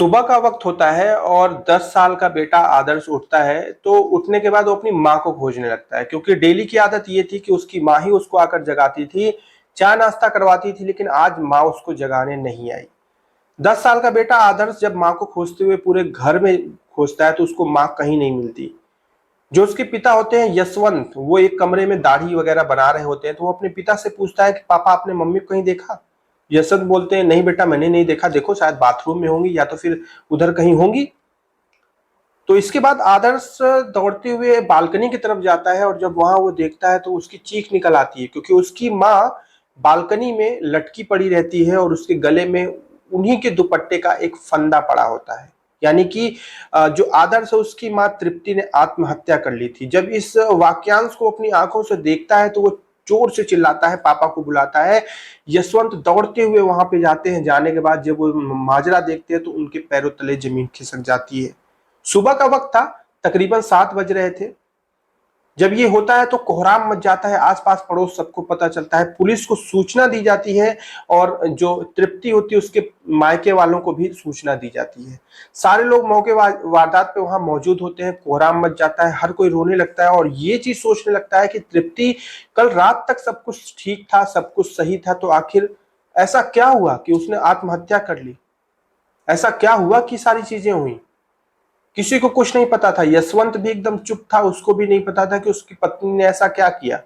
सुबह का वक्त होता है और 10 साल का बेटा आदर्श उठता है, तो उठने के बाद वो अपनी माँ को खोजने लगता है, क्योंकि डेली की आदत ये थी कि उसकी माँ ही उसको आकर जगाती थी, चाय नाश्ता करवाती थी, लेकिन आज माँ उसको जगाने नहीं आई। 10 साल का बेटा आदर्श जब माँ को खोजते हुए पूरे घर में खोजता है तो उसको माँ कहीं नहीं मिलती। जो उसके पिता होते हैं यशवंत, वो एक कमरे में दाढ़ी वगैरह बना रहे होते हैं, तो वो अपने पिता से पूछता है कि पापा आपने मम्मी को कहीं देखा? यशवंत बोलते हैं नहीं बेटा मैंने नहीं देखा, देखो शायद बाथरूम में होंगी या तो फिर उधर कहीं होंगी। तो इसके बाद आदर्श दौड़ते हुए बालकनी की तरफ जाता है और जब वहां वो देखता है तो उसकी चीख निकल आती है, क्योंकि उसकी माँ बालकनी में लटकी पड़ी रहती है और उसके गले में उन्हीं के दुपट्टे का एक फंदा पड़ा होता है। यानी कि जो आदर्श है उसकी माँ तृप्ति ने आत्महत्या कर ली थी। जब इस वाक्यांश को अपनी आंखों से देखता है तो वो जोर से चिल्लाता है, पापा को बुलाता है। यशवंत दौड़ते हुए वहां पे जाते हैं। जाने के बाद जब वो माजरा देखते हैं तो उनके पैरों तले जमीन खिसक जाती है। सुबह का वक्त था, तकरीबन 7 बज रहे थे। जब ये होता है तो कोहराम मच जाता है, आसपास पड़ोस सबको पता चलता है, पुलिस को सूचना दी जाती है और जो तृप्ति होती है उसके मायके वालों को भी सूचना दी जाती है। सारे लोग मौके वारदात पे वहां मौजूद होते हैं। कोहराम मच जाता है, हर कोई रोने लगता है और ये चीज सोचने लगता है कि तृप्ति कल रात तक सब कुछ ठीक था, सब कुछ सही था, तो आखिर ऐसा क्या हुआ कि उसने आत्महत्या कर ली? ऐसा क्या हुआ कि सारी चीजें हुई? किसी को कुछ नहीं पता था। यशवंत भी एकदम चुप था, उसको भी नहीं पता था कि उसकी पत्नी ने ऐसा क्या किया।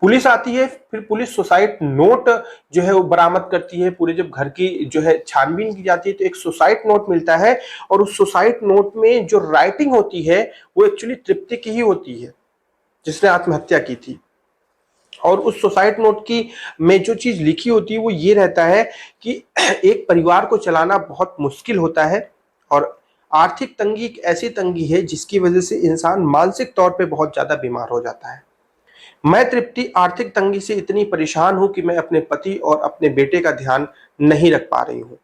पुलिस आती है, फिर पुलिस सुसाइड नोट जो है वो बरामद करती है। पूरे जब घर की जो है छानबीन की जाती है तो एक सुसाइड नोट मिलता है और उस सुसाइड नोट में जो राइटिंग होती है वो एक्चुअली तृप्ति की ही होती है, जिसने आत्महत्या की थी। और उस सुसाइड नोट की में जो चीज लिखी होती है वो ये रहता है कि एक परिवार को चलाना बहुत मुश्किल होता है और आर्थिक तंगी एक ऐसी तंगी है जिसकी वजह से इंसान मानसिक तौर पे बहुत ज्यादा बीमार हो जाता है। मैं तृप्ति आर्थिक तंगी से इतनी परेशान हूं कि मैं अपने पति और अपने बेटे का ध्यान नहीं रख पा रही हूँ।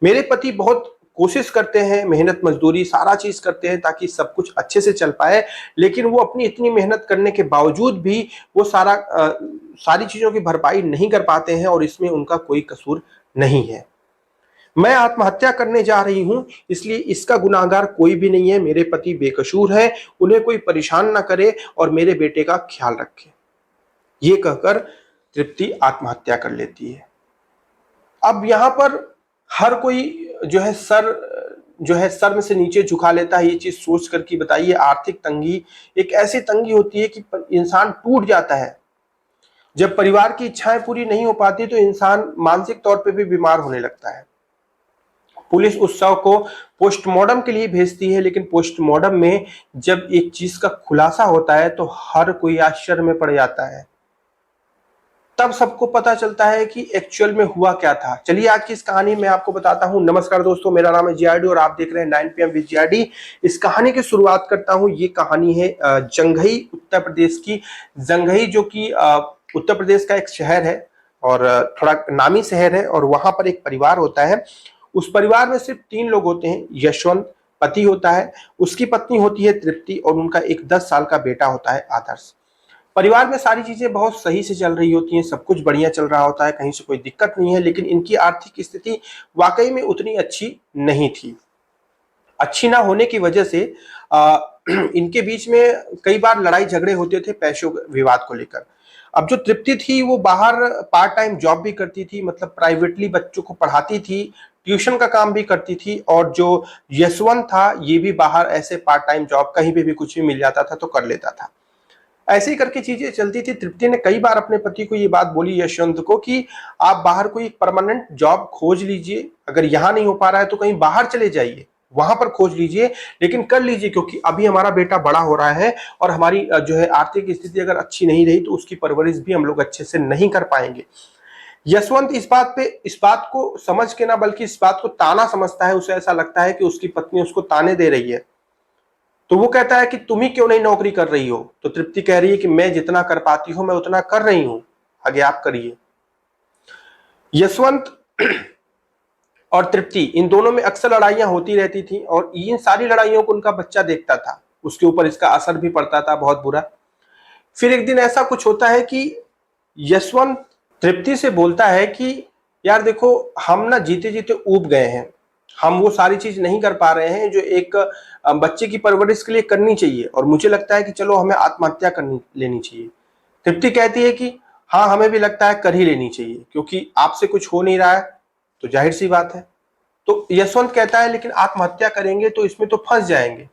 मेरे पति बहुत कोशिश करते हैं, मेहनत मजदूरी सारा चीज करते हैं ताकि सब कुछ अच्छे से चल पाए, लेकिन वो अपनी इतनी मेहनत करने के बावजूद भी वो सारी चीजों की भरपाई नहीं कर पाते हैं और इसमें उनका कोई कसूर नहीं है। मैं आत्महत्या करने जा रही हूं, इसलिए इसका गुनाहगार कोई भी नहीं है। मेरे पति बेकसूर है, उन्हें कोई परेशान ना करे और मेरे बेटे का ख्याल रखे। ये कहकर तृप्ति आत्महत्या कर लेती है। अब यहाँ पर हर कोई जो है सर से नीचे झुका लेता है, ये चीज सोच कर कि बताइए आर्थिक तंगी एक ऐसी तंगी होती है कि इंसान टूट जाता है। जब परिवार की इच्छाएं पूरी नहीं हो पाती तो इंसान मानसिक तौर पे भी बीमार होने लगता है। पुलिस उस शव को पोस्टमार्टम के लिए भेजती है, लेकिन पोस्टमार्टम में जब एक चीज का खुलासा होता है तो हर कोई आश्चर्य में पड़ जाता है। तब सबको पता चलता है कि एक्चुअल में हुआ क्या था। चलिए आज की इस कहानी में आपको बताता हूं। नमस्कार दोस्तों, मेरा नाम है जीआरडी और आप देख रहे हैं 9 PM विद जीआरडी। इस कहानी की शुरुआत करता हूं। ये कहानी है जंघई उत्तर प्रदेश की। जंघई जो कि उत्तर प्रदेश का एक शहर है और थोड़ा नामी शहर है और वहां पर एक परिवार होता है। उस परिवार में सिर्फ 3 लोग होते हैं। यशवंत पति होता है, उसकी पत्नी होती है तृप्ति और उनका एक 10 साल का बेटा होता है आदर्श। परिवार में सारी चीजें बहुत सही से चल रही होती हैं, सब कुछ बढ़िया चल रहा होता है, कहीं से कोई दिक्कत नहीं है, लेकिन इनकी आर्थिक स्थिति वाकई में उतनी अच्छी नहीं थी। अच्छी ना होने की वजह से इनके बीच में कई बार लड़ाई झगड़े होते थे पैसों विवाद को लेकर। अब जो तृप्ति थी वो बाहर पार्ट टाइम जॉब भी करती थी, मतलब प्राइवेटली बच्चों को पढ़ाती थी, ट्यूशन का काम भी करती थी। और जो यशवंत था ये भी बाहर ऐसे पार्ट टाइम जॉब कहीं भी कुछ भी मिल जाता था तो कर लेता था। ऐसे ही करके चीजें चलती थी। तृप्ति ने कई बार अपने पति को ये बात बोली यशवंत को कि आप बाहर कोई परमानेंट जॉब खोज लीजिए, अगर यहाँ नहीं हो पा रहा है तो कहीं बाहर चले जाइए, वहां पर खोज लीजिए, लेकिन कर लीजिए, क्योंकि अभी हमारा बेटा बड़ा हो रहा है और हमारी जो है आर्थिक स्थिति अगर अच्छी नहीं रही तो उसकी परवरिश भी हम लोग अच्छे से नहीं कर पाएंगे। यशवंत इस बात को समझ के ना बल्कि इस बात को ताना समझता है। उसे ऐसा लगता है कि उसकी पत्नी उसको ताने दे रही है, तो वो कहता है कि तुम ही क्यों नहीं नौकरी कर रही हो? तो तृप्ति कह रही है कि मैं जितना कर पाती हूं मैं उतना कर रही हूं, आगे आप करिए। यशवंत और तृप्ति इन दोनों में अक्सर लड़ाइयां होती रहती थी और इन सारी लड़ाइयों को उनका बच्चा देखता था, उसके ऊपर इसका असर भी पड़ता था बहुत बुरा। फिर एक दिन ऐसा कुछ होता है कि यशवंत तृप्ति से बोलता है कि यार देखो, हम ना जीते जीते ऊब गए हैं, हम वो सारी चीज नहीं कर पा रहे हैं जो एक बच्चे की परवरिश के लिए करनी चाहिए, और मुझे लगता है कि चलो हमें आत्महत्या करनी लेनी चाहिए। तृप्ति कहती है कि हाँ, हमें भी लगता है कर ही लेनी चाहिए, क्योंकि आपसे कुछ हो नहीं रहा है तो जाहिर सी बात है। तो यशवंत कहता है लेकिन आत्महत्या करेंगे तो इसमें तो फंस जाएंगे,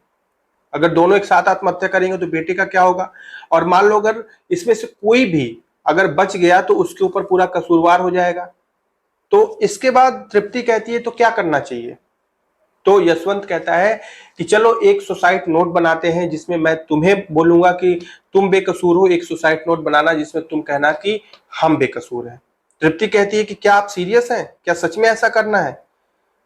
अगर दोनों एक साथ आत्महत्या करेंगे तो बेटे का क्या होगा, और मान लो अगर इसमें से कोई भी अगर बच गया तो उसके ऊपर पूरा कसूरवार हो जाएगा। तो इसके बाद तृप्ति कहती है तो क्या करना चाहिए। तो यशवंत कहता है कि चलो एक सुसाइड नोट बनाते हैं जिसमें मैं तुम्हें बोलूंगा कि तुम बेकसूर हो, एक सुसाइड नोट बनाना जिसमें तुम कहना कि हम बेकसूर हैं। तृप्ति कहती है कि क्या आप सीरियस हैं, क्या सच में ऐसा करना है।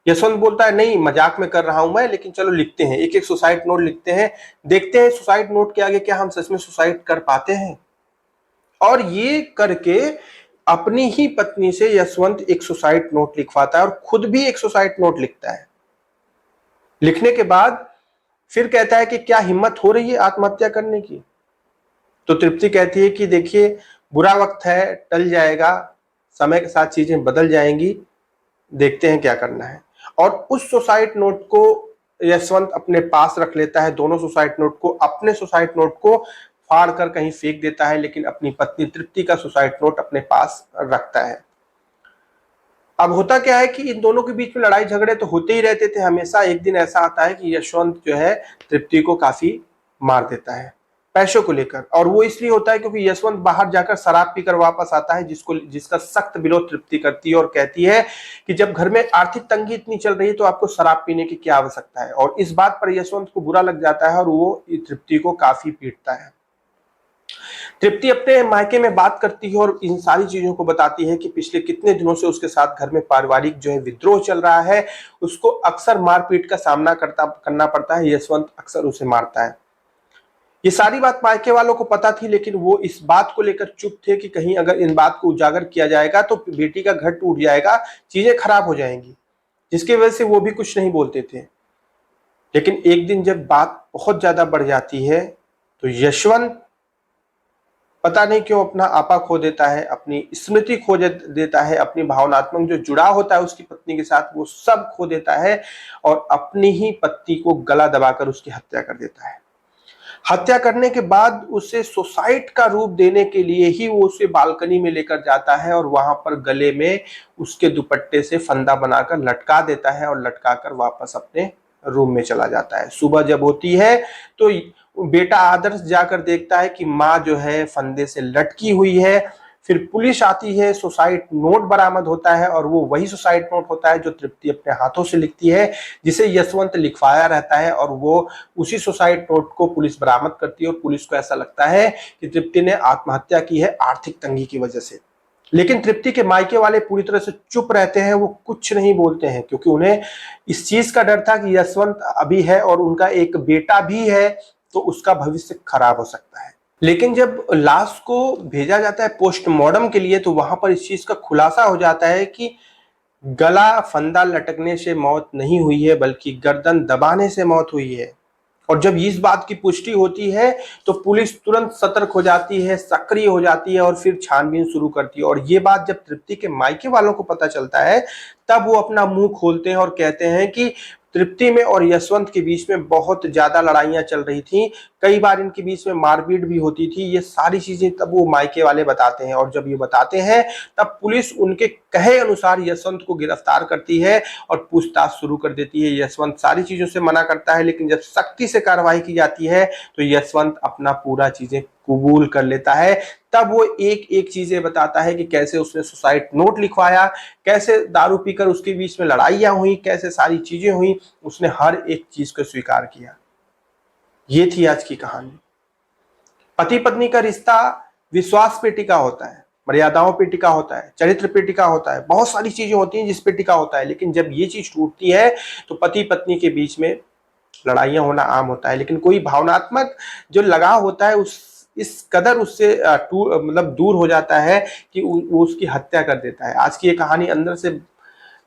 यशवंत बोलता है नहीं, मजाक में कर रहा हूं मैं, लेकिन चलो लिखते हैं, एक एक सुसाइड नोट लिखते हैं, देखते हैं सुसाइड नोट के आगे क्या हम सच में सुसाइड कर पाते हैं। और ये करके अपनी ही पत्नी से यशवंत एक सुसाइड नोट लिखवाता है और खुद भी एक सुसाइड नोट लिखता है। लिखने के बाद फिर कहता है कि क्या हिम्मत हो रही है आत्महत्या करने की। तो तृप्ति कहती है कि देखिए, बुरा वक्त है, टल जाएगा, समय के साथ चीजें बदल जाएंगी, देखते हैं क्या करना है। और उस सुसाइड नोट को यशवंत अपने पास रख लेता है, दोनों सुसाइड नोट को, अपने सुसाइड नोट को फाड़ कर कहीं फेंक देता है, लेकिन अपनी पत्नी तृप्ति का सुसाइड नोट अपने पास रखता है। अब होता क्या है कि इन दोनों के बीच में लड़ाई झगड़े तो होते ही रहते थे हमेशा। एक दिन ऐसा आता है कि यशवंत जो है तृप्ति को काफी मार देता है पैसों को लेकर, और वो इसलिए होता है क्योंकि यशवंत बाहर जाकर शराब पीकर वापस आता है, जिसका सख्त विरोध तृप्ति करती है और कहती है कि जब घर में आर्थिक तंगी इतनी चल रही है तो आपको शराब पीने की क्या आवश्यकता है। और इस बात पर यशवंत को बुरा लग जाता है और वो तृप्ति को काफी पीटता है। तृप्ति अपने मायके में बात करती है और इन सारी चीजों को बताती है कि पिछले कितने दिनों से उसके साथ घर में पारिवारिक जो है विद्रोह चल रहा है, उसको अक्सर मारपीट का सामना करना पड़ता है, यशवंत अक्सर उसे मारता है। ये सारी बात मायके वालों को पता थी, लेकिन वो इस बात को लेकर चुप थे कि कहीं अगर इन बात को उजागर किया जाएगा तो बेटी का घर टूट जाएगा, चीजें खराब हो जाएंगी, जिसकी वजह से वो भी कुछ नहीं बोलते थे। लेकिन एक दिन जब बात बहुत ज्यादा बढ़ जाती है तो यशवंत पता नहीं क्यों अपना आपा खो देता है, अपनी स्मृति खो देता है, अपनी भावनात्मक जो जुड़ाव होता है उसकी पत्नी के साथ वो सब खो देता है और अपनी ही पत्नी को गला दबाकर उसकी हत्या कर देता है। हत्या करने के बाद उसे सुसाइड का रूप देने के लिए ही वो उसे बालकनी में लेकर जाता है और वहां पर गले में उसके दुपट्टे से फंदा बनाकर लटका देता है और लटका कर वापस अपने रूम में चला जाता है। सुबह जब होती है तो बेटा आदर्श जाकर देखता है कि माँ जो है फंदे से लटकी हुई है। फिर पुलिस आती है, सुसाइड नोट बरामद होता है और वो वही सुसाइड नोट होता है जो तृप्ति अपने हाथों से लिखती है, जिसे यशवंत लिखवाया रहता है, और वो उसी सुसाइड नोट को पुलिस बरामद करती है और पुलिस को ऐसा लगता है कि तृप्ति ने आत्महत्या की है आर्थिक तंगी की वजह से। लेकिन तृप्ति के मायके वाले पूरी तरह से चुप रहते हैं, वो कुछ नहीं बोलते हैं, क्योंकि उन्हें इस चीज का डर था कि यशवंत अभी है और उनका एक बेटा भी है तो उसका भविष्य खराब हो सकता है। लेकिन जब लाश को भेजा जाता है पोस्टमार्टम के लिए तो वहां पर इस चीज का खुलासा हो जाता है कि गला फंदा लटकने से मौत नहीं हुई है बल्कि गर्दन दबाने से मौत हुई है। और जब इस बात की पुष्टि होती है तो पुलिस तुरंत सतर्क हो जाती है, सक्रिय हो जाती है और फिर छानबीन शुरू करती है। और ये बात जब तृप्ति के मायके वालों को पता चलता है तब वो अपना मुंह खोलते हैं और कहते हैं कि तृप्ति में और यशवंत के बीच में बहुत ज्यादा लड़ाइयां चल रही थी, कई बार इनके बीच में मारपीट भी होती थी। ये सारी चीजें तब वो मायके वाले बताते हैं, और जब ये बताते हैं तब पुलिस उनके कहे अनुसार यशवंत को गिरफ्तार करती है और पूछताछ शुरू कर देती है। यशवंत सारी चीजों से मना करता है, लेकिन जब सख्ती से कार्रवाई की जाती है तो यशवंत अपना पूरा चीजें कबूल कर लेता है। तब वो एक एक चीजें बताता है कि कैसे उसने सुसाइड नोट लिखवाया, कैसे दारू पीकर उसके बीच में लड़ाइयां हुई, कैसे सारी चीजें हुई, उसने हर एक चीज को स्वीकार किया। ये थी आज की कहानी। पति पत्नी का रिश्ता विश्वास पे टिका होता है, मर्यादाओं पे टिका होता है, चरित्र पे टिका होता है, बहुत सारी चीजें होती हैं जिस पे टिका होता है। लेकिन जब ये चीज टूटती है तो पति पत्नी के बीच में लड़ाइयां होना आम होता है। लेकिन कोई भावनात्मक जो लगाव होता है उस इस कदर उससे मतलब दूर हो जाता है कि वो उसकी हत्या कर देता है। आज की ये कहानी अंदर से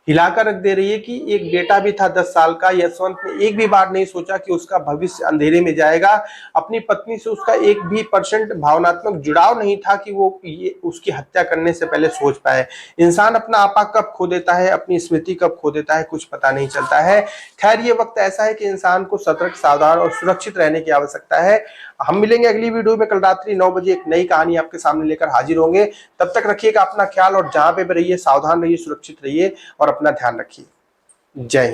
हिलाकर रख दे रही है कि एक बेटा भी था 10 साल का। यशवंत ने एक भी बार नहीं सोचा कि उसका भविष्य अंधेरे में जाएगा। अपनी पत्नी से उसका एक भी परसेंट भावनात्मक जुड़ाव नहीं था कि वो ये उसकी हत्या करने से पहले सोच पाए। इंसान अपना आपा कब खो देता है, अपनी स्मृति कब खो देता है, कुछ पता नहीं चलता है। खैर, ये वक्त ऐसा है कि इंसान को सतर्क, सावधान और सुरक्षित रहने की आवश्यकता है। हम मिलेंगे अगली वीडियो में कल रात्रि 9 बजे एक नई कहानी आपके सामने लेकर हाजिर होंगे। तब तक रखिएगा अपना ख्याल और जहां पे भी रहिए सावधान रहिए, सुरक्षित रहिए और अपना ध्यान रखिए। जय हिंद।